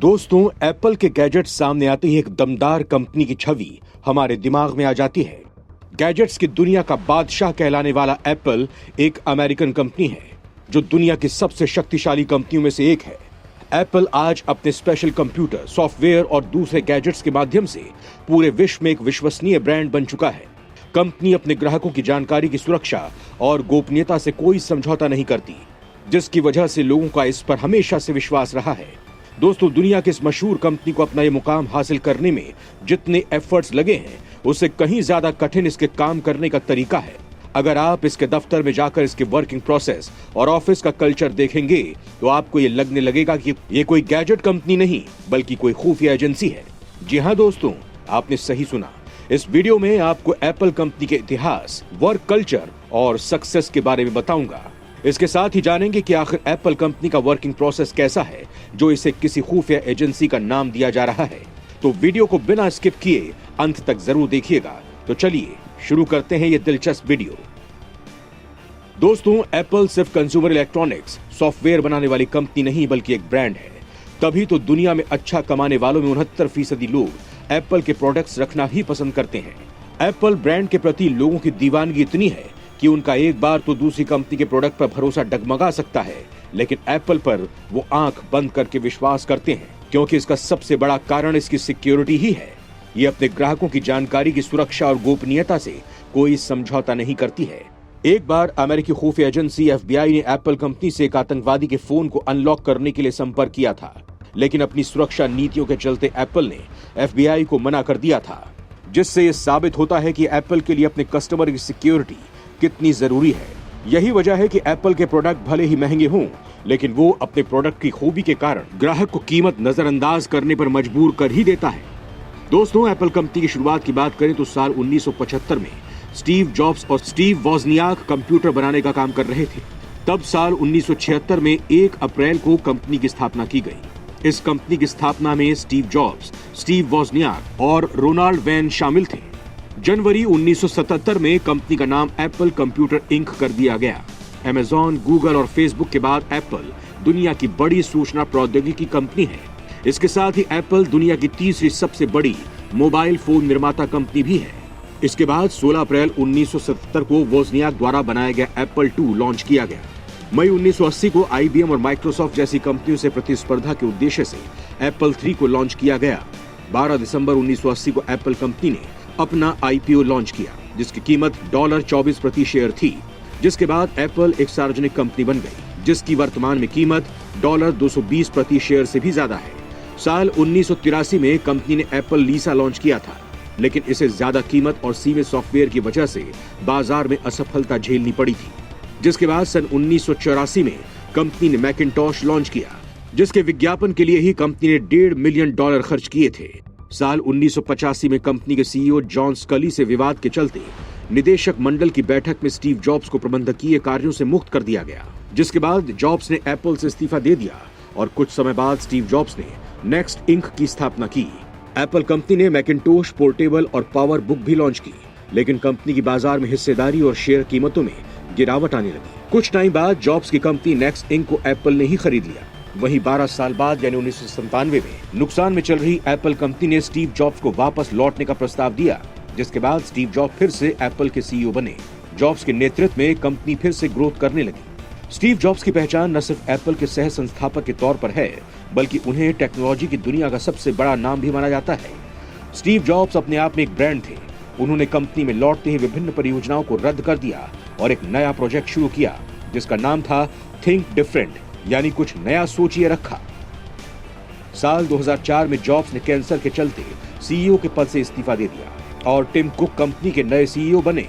दोस्तों, एप्पल के गैजेट्स सामने आते ही एक दमदार कंपनी की छवि हमारे दिमाग में आ जाती है। गैजेट्स की दुनिया का बादशाह कहलाने वाला एप्पल एक अमेरिकन कंपनी है जो दुनिया की सबसे शक्तिशाली कंपनियों में से एक है। एप्पल आज अपने स्पेशल कंप्यूटर, सॉफ्टवेयर और दूसरे गैजेट्स के माध्यम से पूरे विश्व में एक विश्वसनीय ब्रांड बन चुका है। कंपनी अपने ग्राहकों की जानकारी की सुरक्षा और गोपनीयता से कोई समझौता नहीं करती, जिसकी वजह से लोगों का इस पर हमेशा से विश्वास रहा है। दोस्तों, दुनिया की इस मशहूर कंपनी को अपना ये मुकाम हासिल करने में जितने एफर्ट्स लगे हैं, उससे कहीं ज्यादा कठिन इसके काम करने का तरीका है। अगर आप इसके दफ्तर में जाकर इसके वर्किंग प्रोसेस और ऑफिस का कल्चर देखेंगे तो आपको ये लगने लगेगा कि ये कोई गैजेट कंपनी नहीं बल्कि कोई खुफिया एजेंसी है। जी हाँ दोस्तों, आपने सही सुना। इस वीडियो में आपको एप्पल कंपनी के इतिहास, वर्क कल्चर और सक्सेस के बारे में बताऊंगा। इसके साथ ही जानेंगे कि आखिर एप्पल कंपनी का वर्किंग प्रोसेस कैसा है जो इसे किसी खुफिया एजेंसी का नाम दिया जा रहा है। तो वीडियो को बिना स्किप किए अंत तक जरूर देखिएगा। तो चलिए शुरू करते हैं ये दिलचस्प वीडियो। दोस्तों, एप्पल सिर्फ कंज्यूमर इलेक्ट्रॉनिक्स, सॉफ्टवेयर बनाने वाली कंपनी नहीं बल्कि एक ब्रांड है। तभी तो दुनिया में अच्छा कमाने वालों में 69% लोग एप्पल के प्रोडक्ट्स रखना ही पसंद करते हैं। एप्पल ब्रांड के प्रति लोगों की दीवानगी इतनी है कि उनका एक बार तो दूसरी कंपनी के प्रोडक्ट पर भरोसा डगमगा सकता है, लेकिन एप्पल पर वो आंख बंद करके विश्वास करते हैं, क्योंकि इसका सबसे बड़ा कारण इसकी सिक्योरिटी ही है। ये अपने ग्राहकों की जानकारी की सुरक्षा और गोपनीयता से कोई समझौता नहीं करती है। एक बार अमेरिकी खुफिया एजेंसी FBI ने एप्पल कंपनी से एक आतंकवादी के फोन को अनलॉक करने के लिए संपर्क किया था, लेकिन अपनी सुरक्षा नीतियों के चलते एप्पल ने FBI को मना कर दिया था, जिससे ये साबित होता है कि एप्पल के लिए अपने कस्टमर की सिक्योरिटी कितनी जरूरी है। यही वजह है कि एप्पल के प्रोडक्ट भले ही महंगे हों, लेकिन वो अपने प्रोडक्ट की खूबी के कारण ग्राहक को कीमत नजरअंदाज करने पर मजबूर कर ही देता है। दोस्तों, एप्पल कंपनी की शुरुआत की बात करें तो साल 1975 में स्टीव जॉब्स और स्टीव वॉज़नियाक कंप्यूटर बनाने का काम कर रहे थे। तब साल 1976 में 1 अप्रैल को कंपनी की स्थापना की गई। इस कंपनी की स्थापना में स्टीव जॉब्स, स्टीव वॉज़नियाक और रोनाल्ड वैन शामिल थे। जनवरी 1977 में कंपनी का नाम एप्पल कंप्यूटर इंक कर दिया गया। अमेज़न, गूगल और फेसबुक के बाद एप्पल दुनिया की बड़ी सूचना प्रौद्योगिकी कंपनी है। इसके साथ ही एप्पल दुनिया की तीसरी सबसे बड़ी मोबाइल फोन निर्माता कंपनी भी है। इसके बाद 16 अप्रैल 1977 को वोज़नियाक द्वारा बनाया गया एप्पल II लॉन्च किया गया। मई 1980 को IBM और माइक्रोसॉफ्ट जैसी कंपनियों से प्रतिस्पर्धा के उद्देश्य से एप्पल III को लॉन्च किया गया। 12 दिसंबर 1980 को एप्पल कंपनी ने अपना IPO लॉन्च किया, जिसकी कीमत $24 प्रति शेयर थी। जिसके बाद एप्पल एक सार्वजनिक कंपनी बन गई, जिसकी वर्तमान में कीमत $220 प्रति शेयर से भी ज्यादा है। साल 1983 में कंपनी ने एप्पल लीसा लॉन्च किया था, लेकिन इसे ज्यादा कीमत और सीमित सॉफ्टवेयर की वजह से बाजार में असफलता झेलनी पड़ी थी। जिसके बाद सन 1984 में कंपनी ने मैकिन्टॉश लॉन्च किया, जिसके विज्ञापन के लिए ही कंपनी ने $1.5 मिलियन खर्च किए थे। साल 1985 में कंपनी के CEO जॉन स्कली से विवाद के चलते निदेशक मंडल की बैठक में स्टीव जॉब्स को प्रबंधकीय कार्यों से मुक्त कर दिया गया, जिसके बाद जॉब्स ने एप्पल से इस्तीफा दे दिया और कुछ समय बाद स्टीव जॉब्स ने नेक्स्ट इंक की स्थापना की। एप्पल कंपनी ने मैकिन्टोश पोर्टेबल और पावर बुक भी लॉन्च की, लेकिन कंपनी की बाजार में हिस्सेदारी और शेयर कीमतों में गिरावट आने लगी। कुछ टाइम बाद जॉब्स की कंपनी नेक्स्ट इंक को एप्पल ने ही खरीद लिया। वहीं 12 साल बाद यानी 1997 में नुकसान में चल रही एप्पल कंपनी ने स्टीव जॉब्स को वापस लौटने का प्रस्ताव दिया, जिसके बाद स्टीव जॉब्स फिर से एप्पल के CEO बने। जॉब्स के नेतृत्व में कंपनी फिर से ग्रोथ करने लगी। स्टीव जॉब्स की पहचान न सिर्फ एप्पल के सह संस्थापक के तौर पर है, बल्कि उन्हें टेक्नोलॉजी की दुनिया का सबसे बड़ा नाम भी माना जाता है। स्टीव जॉब्स अपने आप में एक ब्रांड थे। उन्होंने कंपनी में लौटते ही विभिन्न परियोजनाओं को रद्द कर दिया और एक नया प्रोजेक्ट शुरू किया, जिसका नाम था थिंक डिफरेंट, यानी कुछ नया सोचिए रखा। साल 2004 में जॉब्स ने कैंसर के चलते CEO के पद से इस्तीफा दे दिया और टिम कुक कंपनी के नए CEO बने।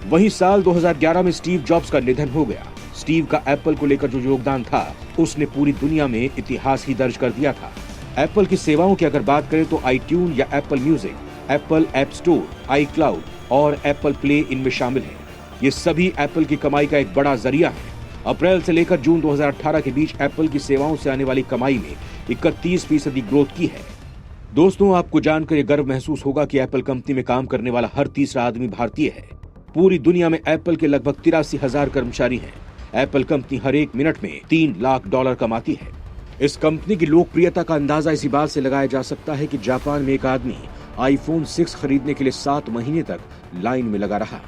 वहीं साल 2011 में स्टीव जॉब्स का निधन हो गया। स्टीव का एप्पल को लेकर जो योगदान था, उसने पूरी दुनिया में इतिहास ही दर्ज कर दिया था। एप्पल की सेवाओं की अगर बात करें तो iTunes या Apple music, Apple app store, iCloud और एप्पल प्ले इनमें शामिल है। ये सभी एप्पल की कमाई का एक बड़ा जरिया है। अप्रैल से लेकर जून 2018 के बीच एप्पल की सेवाओं से आने वाली कमाई में 31% ग्रोथ की है। दोस्तों, आपको जानकर यह गर्व महसूस होगा कि एप्पल कंपनी में काम करने वाला हर तीसरा आदमी भारतीय है। पूरी दुनिया में एप्पल के लगभग 83,000 कर्मचारी हैं। एप्पल कंपनी हर एक मिनट में $3 लाख कमाती है। इस कंपनी की लोकप्रियता का अंदाजा इसी बात से लगाया जा सकता है कि जापान में एक आदमी आईफोन 6 खरीदने के लिए 7 महीने तक लाइन में लगा रहा।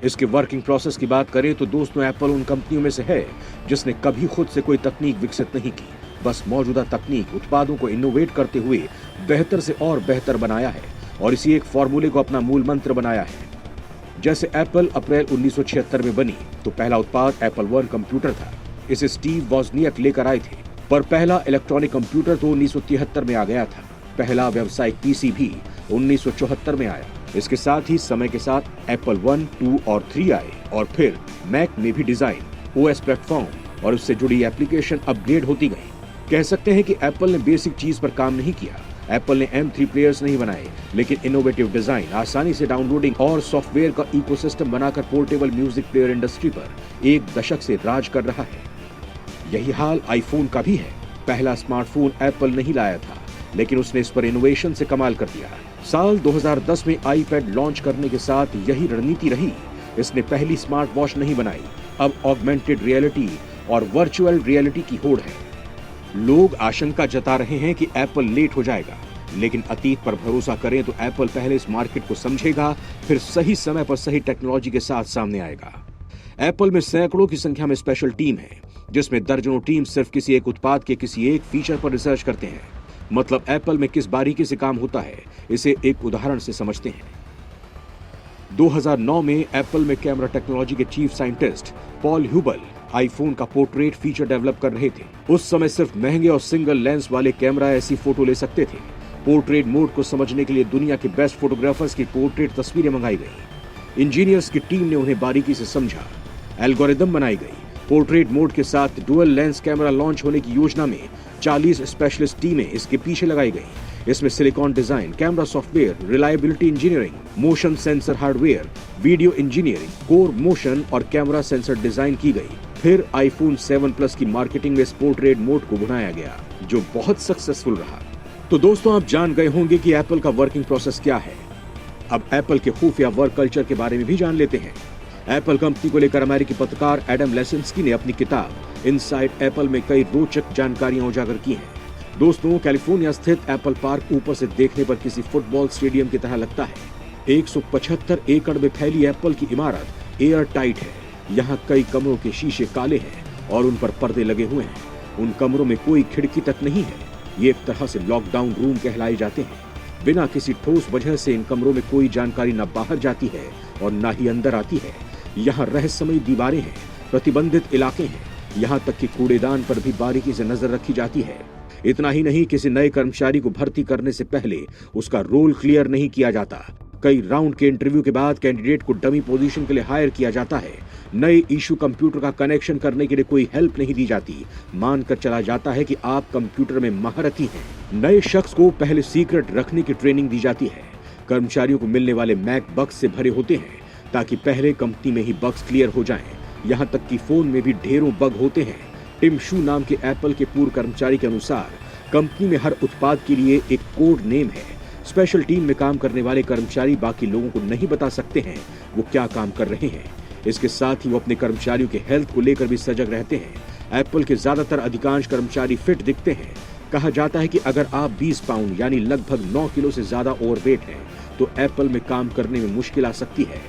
इसके वर्किंग प्रोसेस की बात करें तो दोस्तों, एप्पल उन कंपनियों में से है जिसने कभी खुद से कोई तकनीक विकसित नहीं की, बस मौजूदा तकनीक उत्पादों को इनोवेट करते हुए बेहतर से और बेहतर बनाया है और इसी एक फॉर्मूले को अपना मूल मंत्र बनाया है। जैसे एप्पल अप्रैल 1976 में बनी तो पहला उत्पाद एप्पल वन कंप्यूटर था। इसे स्टीव वॉजनियक लेकर आए थे, पर पहला इलेक्ट्रॉनिक कंप्यूटर तो 1973 में आ गया था। पहला व्यावसायिक पीसी भी 1974 में आया। इसके साथ ही समय के साथ एप्पल 1, 2 और 3 आए और फिर मैक में भी डिजाइन, ओएस प्लेटफॉर्म और उससे जुड़ी एप्लीकेशन अपग्रेड होती गई। कह सकते हैं कि एप्पल ने बेसिक चीज पर काम नहीं किया। एप्पल ने M3 प्लेयर्स नहीं बनाए, लेकिन इनोवेटिव डिजाइन, आसानी से डाउनलोडिंग और सॉफ्टवेयर का इकोसिस्टम बनाकर पोर्टेबल म्यूजिक प्लेयर इंडस्ट्री पर एक दशक से राज कर रहा है। यही हाल आईफोन का भी है। पहला स्मार्टफोन एप्पल नहीं लाया था, लेकिन उसने इस पर इनोवेशन से कमाल कर दिया। साल 2010 में आईपैड लॉन्च करने के साथ यही रणनीति रही। इसने पहली स्मार्ट वॉच नहीं बनाई, अब ऑगमेंटेड रियलिटी और वर्चुअल रियलिटी की होड़ है। लोग आशंका जता रहे हैं कि एप्पल लेट हो जाएगा, लेकिन अतीत पर भरोसा करें तो एप्पल पहले इस मार्केट को समझेगा, फिर सही समय पर सही टेक्नोलॉजी के साथ सामने आएगा। एप्पल में सैकड़ों की संख्या में स्पेशल टीम है, जिसमें दर्जनों टीम सिर्फ किसी एक उत्पाद के किसी एक फीचर पर रिसर्च करते हैं। मतलब एप्पल में किस बारीकी से काम होता है, इसे एक उदाहरण से समझते हैं। 2009 में एप्पल में कैमरा टेक्नोलॉजी के चीफ साइंटिस्ट पॉल ह्यूबल आईफोन का पोर्ट्रेट फीचर डेवलप कर रहे थे। उस समय सिर्फ महंगे और सिंगल लेंस वाले कैमरा ऐसी फोटो ले सकते थे। पोर्ट्रेट मोड को समझने के लिए दुनिया के बेस्ट फोटोग्राफर्स की पोर्ट्रेट तस्वीरें मंगाई गई। इंजीनियर्स की टीम ने उन्हें बारीकी से समझा, एल्गोरिदम बनाई गई। पोर्ट्रेट मोड के साथ डुअल लेंस कैमरा लॉन्च होने की योजना में 40 स्पेशलिस्ट टीमें इसके पीछे लगाई गई। इसमें silicon design, camera software, reliability engineering, motion sensor hardware, video engineering, core motion और कैमरा सेंसर डिजाइन की गई। फिर आईफोन 7 प्लस की मार्केटिंग में इस पोर्ट्रेट मोड को बनाया गया, जो बहुत सक्सेसफुल रहा। तो दोस्तों, आप जान गए होंगे कि एप्पल का वर्किंग प्रोसेस क्या है। अब एप्पल के खुफिया वर्क कल्चर के बारे में भी जान लेते हैं। एप्पल कंपनी को लेकर अमेरिकी पत्रकार एडम लेसिंस्की ने अपनी किताब इनसाइड एप्पल में कई रोचक जानकारियां उजागर की हैं। दोस्तों, कैलिफोर्निया स्थित एप्पल पार्क ऊपर से देखने पर किसी फुटबॉल स्टेडियम की तरह लगता है। 175 एकड़ में फैली एप्पल की इमारत एयर टाइट है। यहाँ कई कमरों के शीशे काले हैं और उन पर पर्दे लगे हुए हैं। उन कमरों में कोई खिड़की तक नहीं है। ये एक तरह से लॉकडाउन रूम कहलाए जाते हैं। बिना किसी ठोस वजह से इन कमरों में कोई जानकारी न बाहर जाती है और न ही अंदर आती है। यहाँ रहस्यमयी दीवारें हैं, प्रतिबंधित इलाके हैं, यहाँ तक कि कूड़ेदान पर भी बारीकी से नजर रखी जाती है। इतना ही नहीं, किसी नए कर्मचारी को भर्ती करने से पहले उसका रोल क्लियर नहीं किया जाता। कई राउंड के इंटरव्यू के बाद कैंडिडेट को डमी पोजीशन के लिए हायर किया जाता है। नए इशू कंप्यूटर का कनेक्शन करने के लिए कोई हेल्प नहीं दी जाती। मानकर चला जाता है कि आप कंप्यूटर में महारथी हैं। नए शख्स को पहले सीक्रेट रखने की ट्रेनिंग दी जाती है। कर्मचारियों को मिलने वाले मैक बग्स से भरे होते हैं, ताकि पहले कंपनी में ही बग्स क्लियर हो जाएं। यहाँ तक कि फोन में भी ढेरों बग होते हैं। टिम शू नाम के एप्पल के पूर्व कर्मचारी के अनुसार कंपनी में हर उत्पाद के लिए एक कोड नेम है। स्पेशल टीम में काम करने वाले कर्मचारी बाकी लोगों को नहीं बता सकते हैं वो क्या काम कर रहे हैं। इसके साथ ही वो अपने कर्मचारियों के हेल्थ को लेकर भी सजग रहते हैं। एप्पल के ज्यादातर अधिकांश कर्मचारी फिट दिखते हैं। कहा जाता है कि अगर आप 20 पाउंड यानी लगभग 9 किलो से ज्यादा ओवरवेट हैं, तो एप्पल में काम करने में मुश्किल आ सकती है।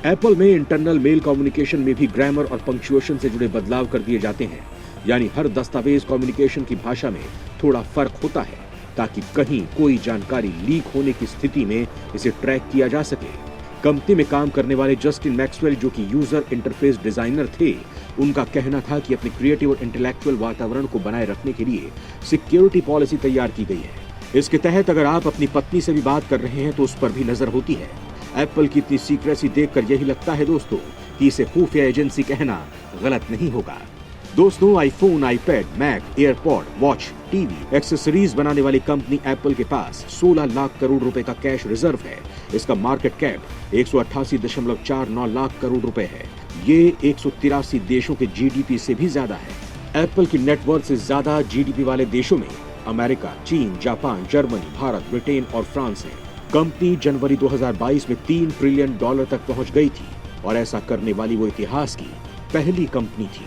एप्पल में इंटरनल मेल कम्युनिकेशन में भी ग्रामर और पंक्चुएशन से जुड़े बदलाव कर दिए जाते हैं। यानी हर दस्तावेज कम्युनिकेशन की भाषा में थोड़ा फर्क होता है, ताकि कहीं कोई जानकारी लीक होने की स्थिति में इसे ट्रैक किया जा सके। कंपनी में काम करने वाले जस्टिन मैक्सवेल, जो कि यूजर इंटरफेस डिजाइनर थे, उनका कहना था कि अपने क्रिएटिव और इंटेलेक्चुअल वातावरण को बनाए रखने के लिए सिक्योरिटी पॉलिसी तैयार की गई है। इसके तहत अगर आप अपनी पत्नी से भी बात कर रहे हैं तो उस पर भी नजर होती है। एप्पल की इतनी सीक्रेसी देखकर यही लगता है दोस्तों कि इसे खुफिया एजेंसी कहना गलत नहीं होगा। दोस्तों, iPhone, iPad, Mac, AirPod, watch, TV, accessories बनाने वाली कंपनी एप्पल के पास 16 लाख करोड़ रुपए का कैश रिजर्व है। इसका मार्केट कैप 188.49 लाख करोड़ रुपए है। ये 183 देशों के जीडीपी से भी ज्यादा है। एप्पल की नेटवर्थ से ज्यादा जीडीपी वाले देशों में अमेरिका, चीन, जापान, जर्मनी, भारत, ब्रिटेन और फ्रांस है। कंपनी जनवरी 2022 में $3 ट्रिलियन तक पहुंच गई थी और ऐसा करने वाली वो इतिहास की पहली कंपनी थी।